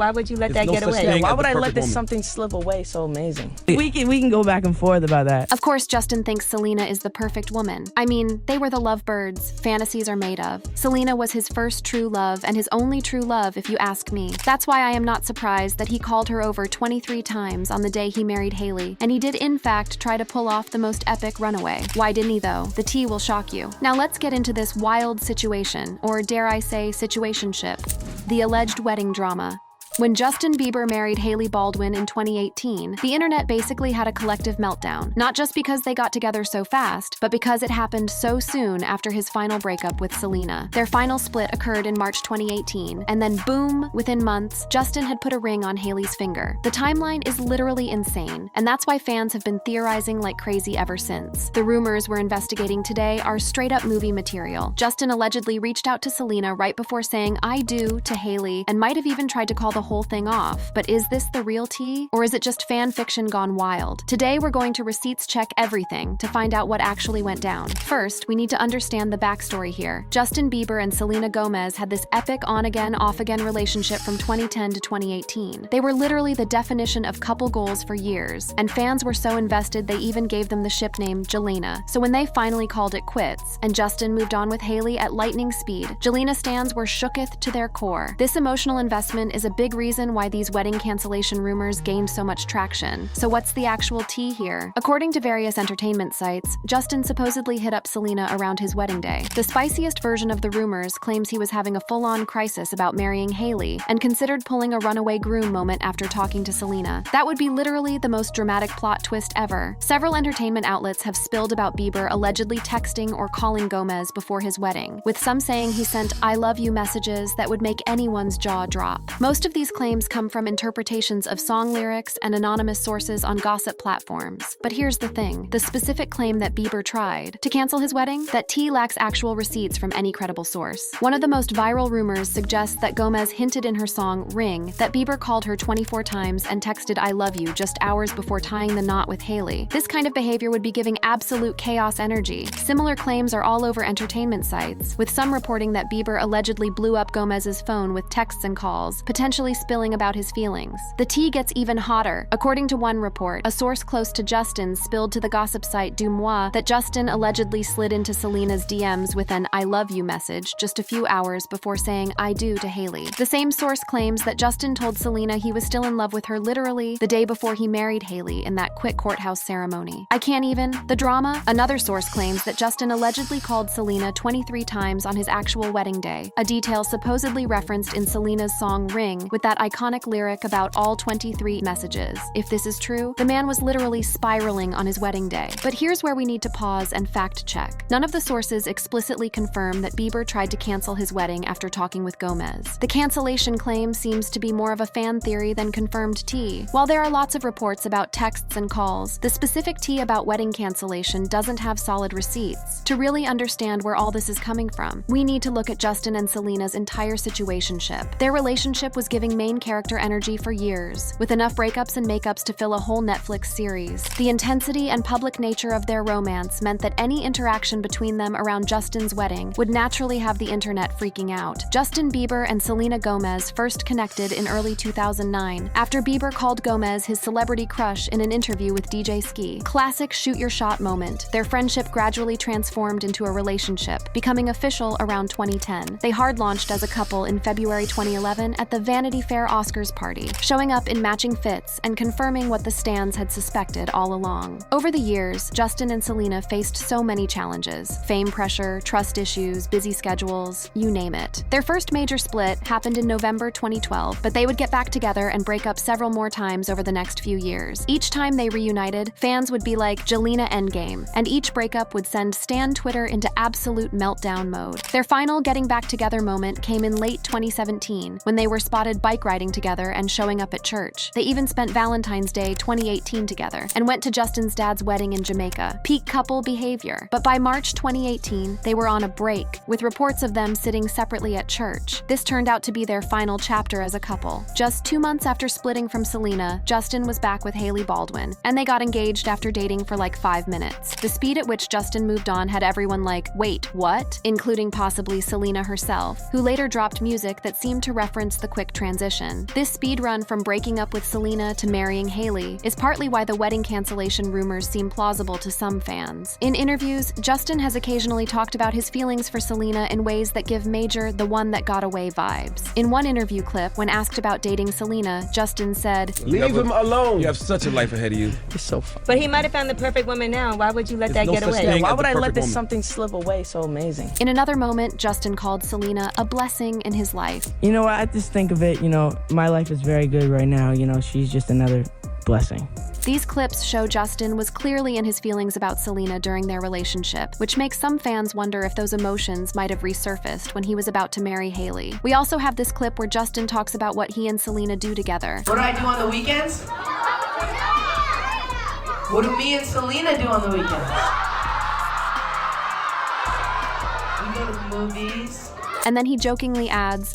on. Why would you let There's that no get such away? thing Why as would the I let perfect this woman. something slip away so amazing? We can go back and forth about that. Of course, Justin thinks Selena is the perfect woman. I mean, they were the lovebirds fantasies are made of. Selena was his first true love and his only true love, if you ask me. That's why I am not surprised that he called her over 23 times on the day he married Hailey. And he did, in fact, try to pull off the most epic runaway. Why didn't he, though? The tea will shock you. Now let's get into this wild situation, or dare I say situationship. The alleged wedding drama. When Justin Bieber married Hailey Baldwin in 2018, the internet basically had a collective meltdown, not just because they got together so fast, but because it happened so soon after his final breakup with Selena. Their final split occurred in March 2018, and then boom, within months, Justin had put a ring on Hailey's finger. The timeline is literally insane, and that's why fans have been theorizing like crazy ever since. The rumors we're investigating today are straight-up movie material. Justin allegedly reached out to Selena right before saying "I do" to Hailey, and might have even tried to call the whole thing off. But is this the real tea? Or is it just fan fiction gone wild? Today we're going to receipts check everything to find out what actually went down. First, we need to understand the backstory here. Justin Bieber and Selena Gomez had this epic on-again, off-again relationship from 2010 to 2018. They were literally the definition of couple goals for years, and fans were so invested they even gave them the ship name Jelena. So when they finally called it quits, and Justin moved on with Hailey at lightning speed, Jelena stans were shooketh to their core. This emotional investment is a big reason why these wedding cancellation rumors gained so much traction. So what's the actual tea here? According to various entertainment sites, Justin supposedly hit up Selena around his wedding day. The spiciest version of the rumors claims he was having a full-on crisis about marrying Hailey and considered pulling a runaway groom moment after talking to Selena. That would be literally the most dramatic plot twist ever. Several entertainment outlets have spilled about Bieber allegedly texting or calling Gomez before his wedding, with some saying he sent "I love you" messages that would make anyone's jaw drop. Most of these claims come from interpretations of song lyrics and anonymous sources on gossip platforms. But here's the thing, the specific claim that Bieber tried to cancel his wedding, that tea lacks actual receipts from any credible source. One of the most viral rumors suggests that Gomez hinted in her song Ring that Bieber called her 24 times and texted "I love you" just hours before tying the knot with Hailey. This kind of behavior would be giving absolute chaos energy. Similar claims are all over entertainment sites, with some reporting that Bieber allegedly blew up Gomez's phone with texts and calls, potentially spilling about his feelings. The tea gets even hotter. According to one report, a source close to Justin spilled to the gossip site Du Moi that Justin allegedly slid into Selena's DMs with an "I love you" message just a few hours before saying "I do" to Hailey. The same source claims that Justin told Selena he was still in love with her literally the day before he married Hailey in that quick courthouse ceremony. I can't even. The drama? Another source claims that Justin allegedly called Selena 23 times on his actual wedding day, a detail supposedly referenced in Selena's song Ring with that iconic lyric about all 23 messages. If this is true, the man was literally spiraling on his wedding day. But here's where we need to pause and fact check. None of the sources explicitly confirm that Bieber tried to cancel his wedding after talking with Gomez. The cancellation claim seems to be more of a fan theory than confirmed tea. While there are lots of reports about texts and calls, the specific tea about wedding cancellation doesn't have solid receipts. To really understand where all this is coming from, we need to look at Justin and Selena's entire situationship. Their relationship was giving main character energy for years, with enough breakups and makeups to fill a whole Netflix series. The intensity and public nature of their romance meant that any interaction between them around Justin's wedding would naturally have the internet freaking out. Justin Bieber and Selena Gomez first connected in early 2009, after Bieber called Gomez his celebrity crush in an interview with DJ Ski. Classic shoot-your-shot moment. Their friendship gradually transformed into a relationship, becoming official around 2010. They hard-launched as a couple in February 2011 at the Vanity Fair Oscars party, showing up in matching fits and confirming what the stans had suspected all along. Over the years, Justin and Selena faced so many challenges: fame pressure, trust issues, busy schedules, you name it. Their first major split happened in November 2012, but they would get back together and break up several more times over the next few years. Each time they reunited, fans would be like Jelena endgame, and each breakup would send stan Twitter into absolute meltdown mode. Their final getting back together moment came in late 2017, when they were spotted bike riding together and showing up at church. They even spent Valentine's Day 2018 together and went to Justin's dad's wedding in Jamaica. Peak couple behavior. But by March 2018, they were on a break, with reports of them sitting separately at church. This turned out to be their final chapter as a couple. Just 2 months after splitting from Selena, Justin was back with Hailey Baldwin, and they got engaged after dating for like 5 minutes. The speed at which Justin moved on had everyone like, wait, what? Including possibly Selena herself, who later dropped music that seemed to reference the quick transition. transition. This speed run from breaking up with Selena to marrying Hailey is partly why the wedding cancellation rumors seem plausible to some fans. In interviews, Justin has occasionally talked about his feelings for Selena in ways that give Major the one that got away vibes. In one interview clip, when asked about dating Selena, Justin said, "Leave him alone. You have such a life ahead of you." It's so fun. But he might have found the perfect woman now. Why would you let that no get such away? thing. Why as would the I let perfect this woman. something slip away so amazing? In another moment, Justin called Selena a blessing in his life. You know what? I just think of it, my life is very good right now. She's just another blessing. These clips show Justin was clearly in his feelings about Selena during their relationship, which makes some fans wonder if those emotions might have resurfaced when he was about to marry Hailey. We also have this clip where Justin talks about what he and Selena do together. What do I do on the weekends? What do me and Selena do on the weekends? We go to the movies. And then he jokingly adds,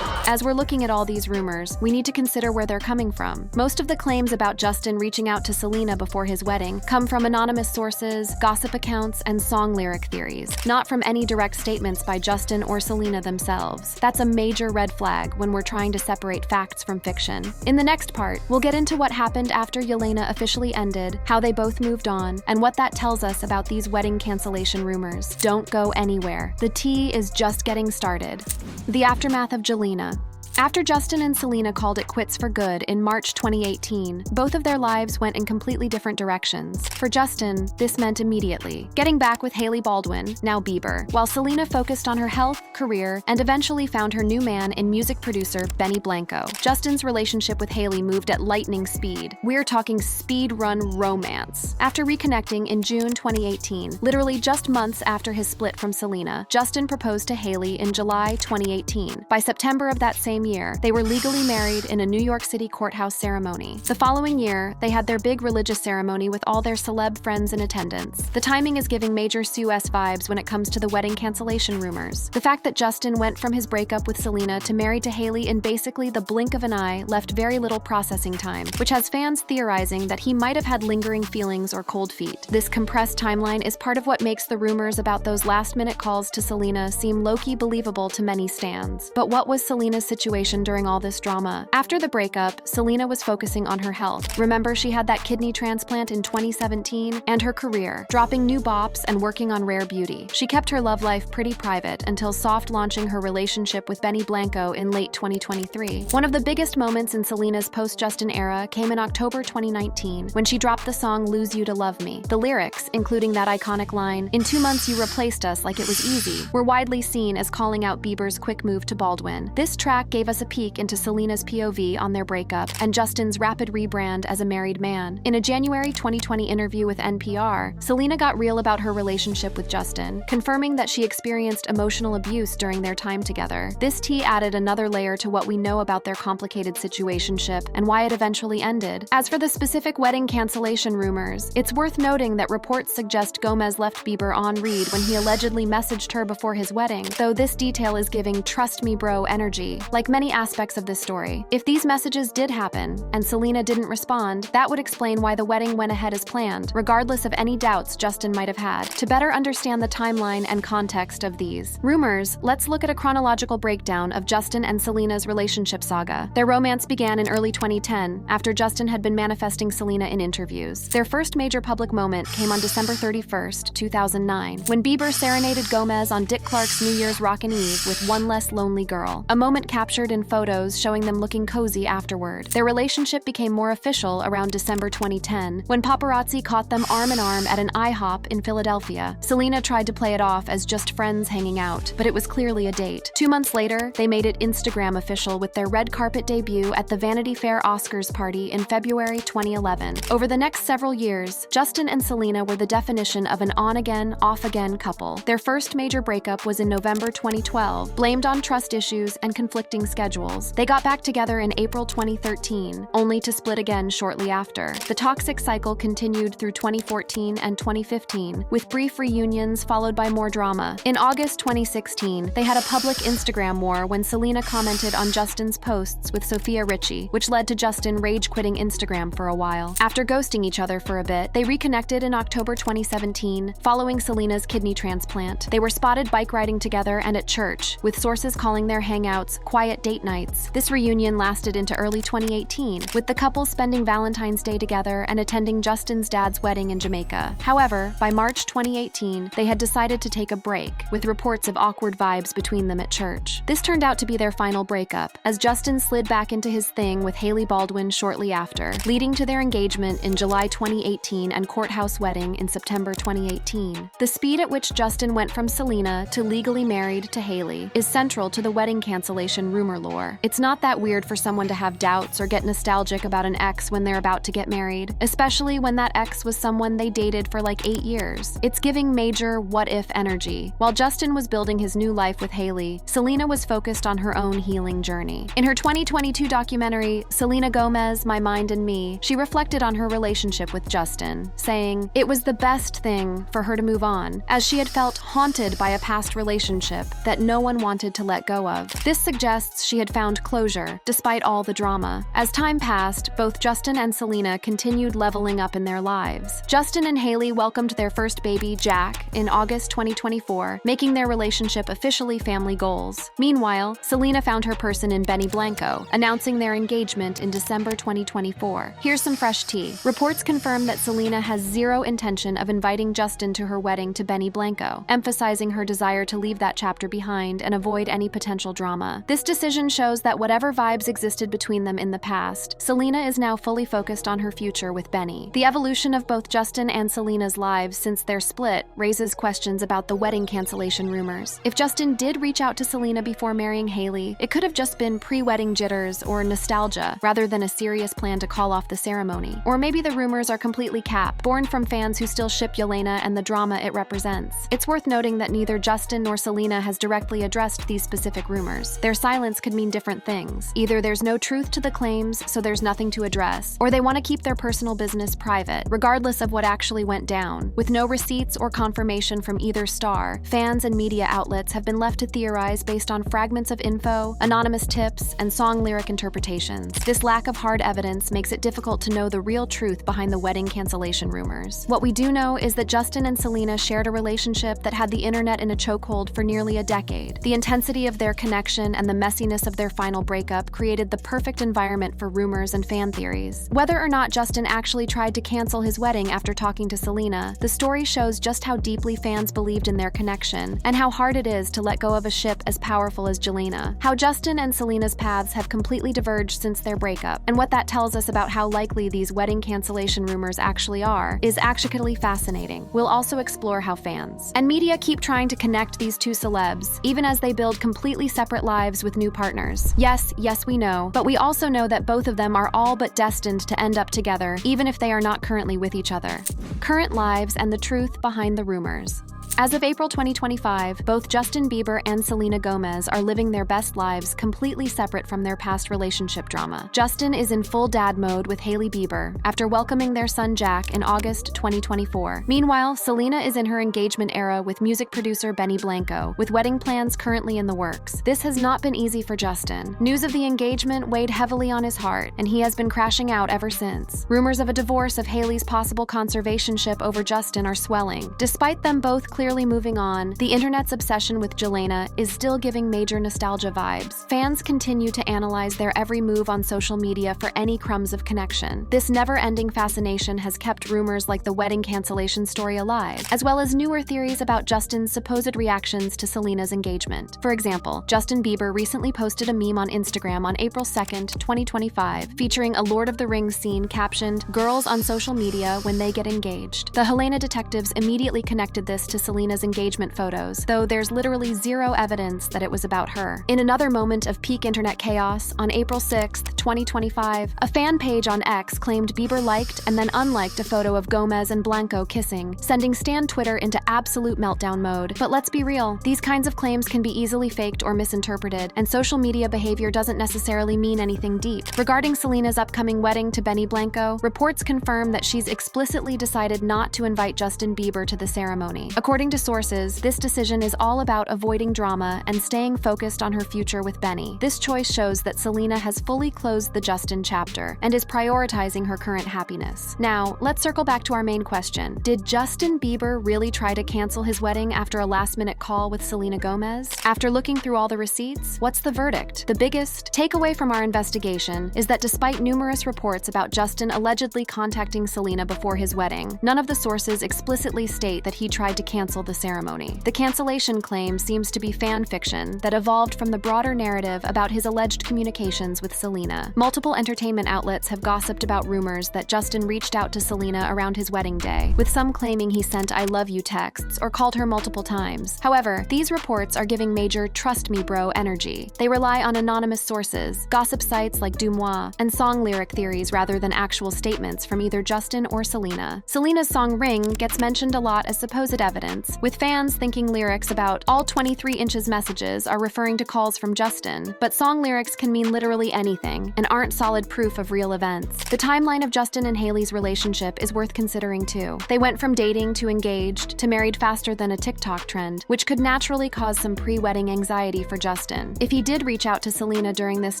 As we're looking at all these rumors, we need to consider where they're coming from. Most of the claims about Justin reaching out to Selena before his wedding come from anonymous sources, gossip accounts, and song lyric theories, not from any direct statements by Justin or Selena themselves. That's a major red flag when we're trying to separate facts from fiction. In the next part, we'll get into what happened after Yelena officially ended, how they both moved on, and what that tells us about these wedding cancellation rumors. Don't go anywhere. The tea is just getting started. The aftermath of Yelena. After Justin and Selena called it quits for good in March 2018, both of their lives went in completely different directions. For Justin, this meant immediately getting back with Hailey Baldwin, now Bieber, while Selena focused on her health, career, and eventually found her new man in music producer Benny Blanco. Justin's relationship with Hailey moved at lightning speed. We're talking speed run romance. After reconnecting in June 2018, literally just months after his split from Selena, Justin proposed to Hailey in July 2018. By September of that same year, they were legally married in a New York City courthouse ceremony. The following year, they had their big religious ceremony with all their celeb friends in attendance. The timing is giving major Sue-esque vibes when it comes to the wedding cancellation rumors. The fact that Justin went from his breakup with Selena to married to Hailey in basically the blink of an eye left very little processing time, which has fans theorizing that he might have had lingering feelings or cold feet. This compressed timeline is part of what makes the rumors about those last-minute calls to Selena seem low-key believable to many stans. But what was Selena's situation during all this drama? After the breakup, Selena was focusing on her health. Remember, she had that kidney transplant in 2017? And her career, dropping new bops and working on Rare Beauty. She kept her love life pretty private until soft launching her relationship with Benny Blanco in late 2023. One of the biggest moments in Selena's post-Justin era came in October 2019, when she dropped the song Lose You to Love Me. The lyrics, including that iconic line, "In 2 months you replaced us like it was easy," were widely seen as calling out Bieber's quick move to Baldwin. This track gave us a peek into Selena's POV on their breakup and Justin's rapid rebrand as a married man. In a January 2020 interview with NPR, Selena got real about her relationship with Justin, confirming that she experienced emotional abuse during their time together. This tea added another layer to what we know about their complicated situationship and why it eventually ended. As for the specific wedding cancellation rumors, it's worth noting that reports suggest Gomez left Bieber on read when he allegedly messaged her before his wedding, though this detail is giving "trust me bro" energy. Like many aspects of this story, if these messages did happen and Selena didn't respond, that would explain why the wedding went ahead as planned, regardless of any doubts Justin might have had. To better understand the timeline and context of these rumors, let's look at a chronological breakdown of Justin and Selena's relationship saga. Their romance began in early 2010, after Justin had been manifesting Selena in interviews. Their first major public moment came on December 31st, 2009, when Bieber serenaded Gomez on Dick Clark's New Year's Rockin' Eve with "One Less Lonely Girl," a moment captured in photos showing them looking cozy afterward. Their relationship became more official around December 2010, when paparazzi caught them arm in arm at an IHOP in Philadelphia. Selena tried to play it off as just friends hanging out, but it was clearly a date. 2 months later, they made it Instagram official with their red carpet debut at the Vanity Fair Oscars party in February 2011. Over the next several years, Justin and Selena were the definition of an on-again, off-again couple. Their first major breakup was in November 2012, blamed on trust issues and conflicting schedules. They got back together in April 2013, only to split again shortly after. The toxic cycle continued through 2014 and 2015, with brief reunions followed by more drama. In August 2016, they had a public Instagram war when Selena commented on Justin's posts with Sophia Richie, which led to Justin rage-quitting Instagram for a while. After ghosting each other for a bit, they reconnected in October 2017, following Selena's kidney transplant. They were spotted bike riding together and at church, with sources calling their hangouts quiet date nights. This reunion lasted into early 2018, with the couple spending Valentine's Day together and attending Justin's dad's wedding in Jamaica. However, by March 2018, they had decided to take a break, with reports of awkward vibes between them at church. This turned out to be their final breakup, as Justin slid back into his thing with Hailey Baldwin shortly after, leading to their engagement in July 2018 and courthouse wedding in September 2018. The speed at which Justin went from Selena to legally married to Hailey is central to the wedding cancellation rumor lore. It's not that weird for someone to have doubts or get nostalgic about an ex when they're about to get married, especially when that ex was someone they dated for like 8 years. It's giving major what-if energy. While Justin was building his new life with Hailey, Selena was focused on her own healing journey. In her 2022 documentary, Selena Gomez, My Mind and Me, she reflected on her relationship with Justin, saying, "It was the best thing for her to move on, as she had felt haunted by a past relationship that no one wanted to let go of. This suggests she had found closure, despite all the drama." As time passed, both Justin and Selena continued leveling up in their lives. Justin and Hailey welcomed their first baby, Jack, in August 2024, making their relationship officially family goals. Meanwhile, Selena found her person in Benny Blanco, announcing their engagement in December 2024. Here's some fresh tea. Reports confirm that Selena has zero intention of inviting Justin to her wedding to Benny Blanco, emphasizing her desire to leave that chapter behind and avoid any potential drama. This decision shows that whatever vibes existed between them in the past, Selena is now fully focused on her future with Benny. The evolution of both Justin and Selena's lives since their split raises questions about the wedding cancellation rumors. If Justin did reach out to Selena before marrying Hailey, it could have just been pre-wedding jitters or nostalgia, rather than a serious plan to call off the ceremony. Or maybe the rumors are completely cap, born from fans who still ship Yelena and the drama it represents. It's worth noting that neither Justin nor Selena has directly addressed these specific rumors. Their silence could mean different things. Either there's no truth to the claims, so there's nothing to address, or they want to keep their personal business private, regardless of what actually went down. With no receipts or confirmation from either star, fans and media outlets have been left to theorize based on fragments of info, anonymous tips, and song lyric interpretations. This lack of hard evidence makes it difficult to know the real truth behind the wedding cancellation rumors. What we do know is that Justin and Selena shared a relationship that had the internet in a chokehold for nearly a decade. The intensity of their connection and the messiness of their final breakup created the perfect environment for rumors and fan theories. Whether or not Justin actually tried to cancel his wedding after talking to Selena, the story shows just how deeply fans believed in their connection and how hard it is to let go of a ship as powerful as Jelena. How Justin and Selena's paths have completely diverged since their breakup, and what that tells us about how likely these wedding cancellation rumors actually are, is actually fascinating. We'll also explore how fans and media keep trying to connect these two celebs, even as they build completely separate lives with new partners. Yes, we know, but we also know that both of them are all but destined to end up together, even if they are not currently with each other. Current lives and the truth behind the rumors. As of April 2025, both Justin Bieber and Selena Gomez are living their best lives completely separate from their past relationship drama. Justin is in full dad mode with Hailey Bieber after welcoming their son Jack in August 2024. Meanwhile, Selena is in her engagement era with music producer Benny Blanco, with wedding plans currently in the works. This has not been easy for Justin. News of the engagement weighed heavily on his heart, and he has been crashing out ever since. Rumors of a divorce of Hailey's possible conservationship over Justin are swelling. Despite them both clearly moving on, the internet's obsession with Jelena is still giving major nostalgia vibes. Fans continue to analyze their every move on social media for any crumbs of connection. This never-ending fascination has kept rumors like the wedding cancellation story alive, as well as newer theories about Justin's supposed reactions to Selena's engagement. For example, Justin Bieber recently posted a meme on Instagram on April 2nd, 2025, featuring a Lord of the Rings scene captioned, "Girls on social media when they get engaged." The Helena detectives immediately connected this to Selena's Selena's engagement photos, though there's literally zero evidence that it was about her. In another moment of peak internet chaos, on April 6, 2025, a fan page on X claimed Bieber liked and then unliked a photo of Gomez and Blanco kissing, sending Stan Twitter into absolute meltdown mode. But let's be real, these kinds of claims can be easily faked or misinterpreted, and social media behavior doesn't necessarily mean anything deep. Regarding Selena's upcoming wedding to Benny Blanco, reports confirm that she's explicitly decided not to invite Justin Bieber to the ceremony. According to sources, this decision is all about avoiding drama and staying focused on her future with Benny. This choice shows that Selena has fully closed the Justin chapter and is prioritizing her current happiness. Now, let's circle back to our main question. Did Justin Bieber really try to cancel his wedding after a last-minute call with Selena Gomez? After looking through all the receipts, what's the verdict? The biggest takeaway from our investigation is that despite numerous reports about Justin allegedly contacting Selena before his wedding, none of the sources explicitly state that he tried to cancel the ceremony. The cancellation claim seems to be fan fiction that evolved from the broader narrative about his alleged communications with Selena. Multiple entertainment outlets have gossiped about rumors that Justin reached out to Selena around his wedding day, with some claiming he sent "I love you" texts or called her multiple times. However, these reports are giving major "trust me bro" energy. They rely on anonymous sources, gossip sites like Dumois, and song lyric theories rather than actual statements from either Justin or Selena. Selena's song "Ring" gets mentioned a lot as supposed evidence, with fans thinking lyrics about all 23 inches messages are referring to calls from Justin, but song lyrics can mean literally anything and aren't solid proof of real events. The timeline of Justin and Hailey's relationship is worth considering too. They went from dating to engaged to married faster than a TikTok trend, which could naturally cause some pre-wedding anxiety for Justin. If he did reach out to Selena during this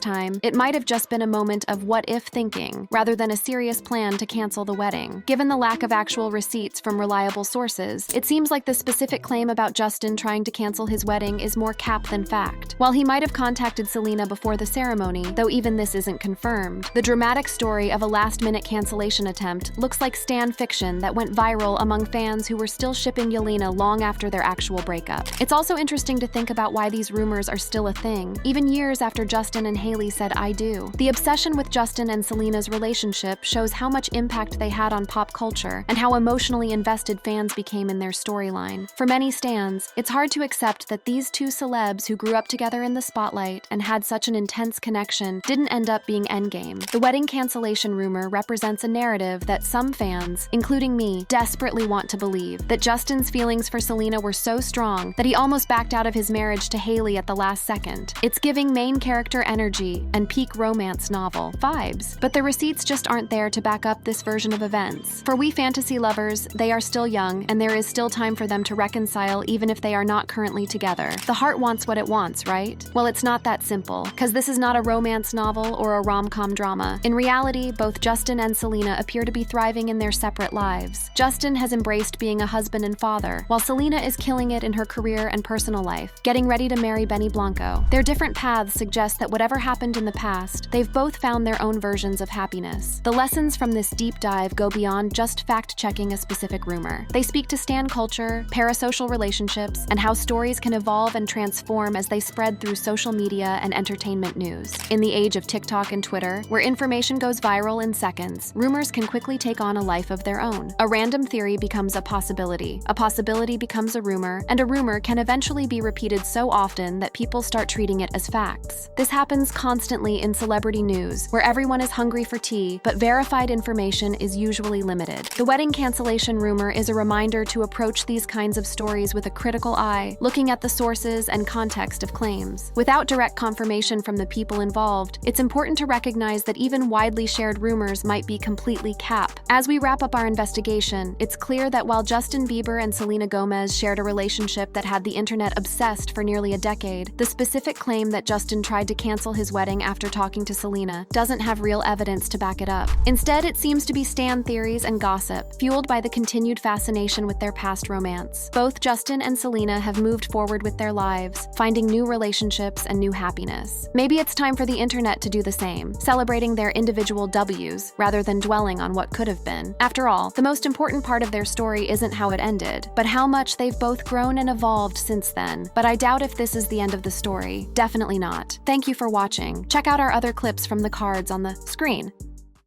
time, it might have just been a moment of what-if thinking, rather than a serious plan to cancel the wedding. Given the lack of actual receipts from reliable sources, it seems like the specific claim about Justin trying to cancel his wedding is more cap than fact. While he might have contacted Selena before the ceremony, though even this isn't confirmed, the dramatic story of a last-minute cancellation attempt looks like stan fiction that went viral among fans who were still shipping Yelena long after their actual breakup. It's also interesting to think about why these rumors are still a thing, even years after Justin and Hailey said "I do." The obsession with Justin and Selena's relationship shows how much impact they had on pop culture and how emotionally invested fans became in their storyline. For many stans, it's hard to accept that these two celebs who grew up together in the spotlight and had such an intense connection didn't end up being endgame. The wedding cancellation rumor represents a narrative that some fans, including me, desperately want to believe, that Justin's feelings for Selena were so strong that he almost backed out of his marriage to Hailey at the last second. It's giving main character energy and peak romance novel vibes, but the receipts just aren't there to back up this version of events. For we fantasy lovers, they are still young, and there is still time for them to reconcile even if they are not currently together. The heart wants what it wants, right? Well, it's not that simple, because this is not a romance novel or a rom-com drama. In reality, both Justin and Selena appear to be thriving in their separate lives. Justin has embraced being a husband and father, while Selena is killing it in her career and personal life, getting ready to marry Benny Blanco. Their different paths suggest that whatever happened in the past, they've both found their own versions of happiness. The lessons from this deep dive go beyond just fact-checking a specific rumor. They speak to stan culture, parasocial relationships, and how stories can evolve and transform as they spread through social media and entertainment news. In the age of TikTok and Twitter, where information goes viral in seconds, rumors can quickly take on a life of their own. A random theory becomes a possibility becomes a rumor, and a rumor can eventually be repeated so often that people start treating it as facts. This happens constantly in celebrity news, where everyone is hungry for tea, but verified information is usually limited. The wedding cancellation rumor is a reminder to approach these kinds of stories with a critical eye, looking at the sources and context of claims. Without direct confirmation from the people involved, it's important to recognize that even widely shared rumors might be completely cap. As we wrap up our investigation, it's clear that while Justin Bieber and Selena Gomez shared a relationship that had the internet obsessed for nearly a decade, the specific claim that Justin tried to cancel his wedding after talking to Selena doesn't have real evidence to back it up. Instead, it seems to be stan theories and gossip, fueled by the continued fascination with their past romance. Both Justin and Selena have moved forward with their lives, finding new relationships and new happiness. Maybe it's time for the internet to do the same, celebrating their individual W's rather than dwelling on what could have been. After all, the most important part of their story isn't how it ended, but how much they've both grown and evolved since then. But I doubt if this is the end of the story. Definitely not. Thank you for watching. Check out our other clips from the cards on the screen.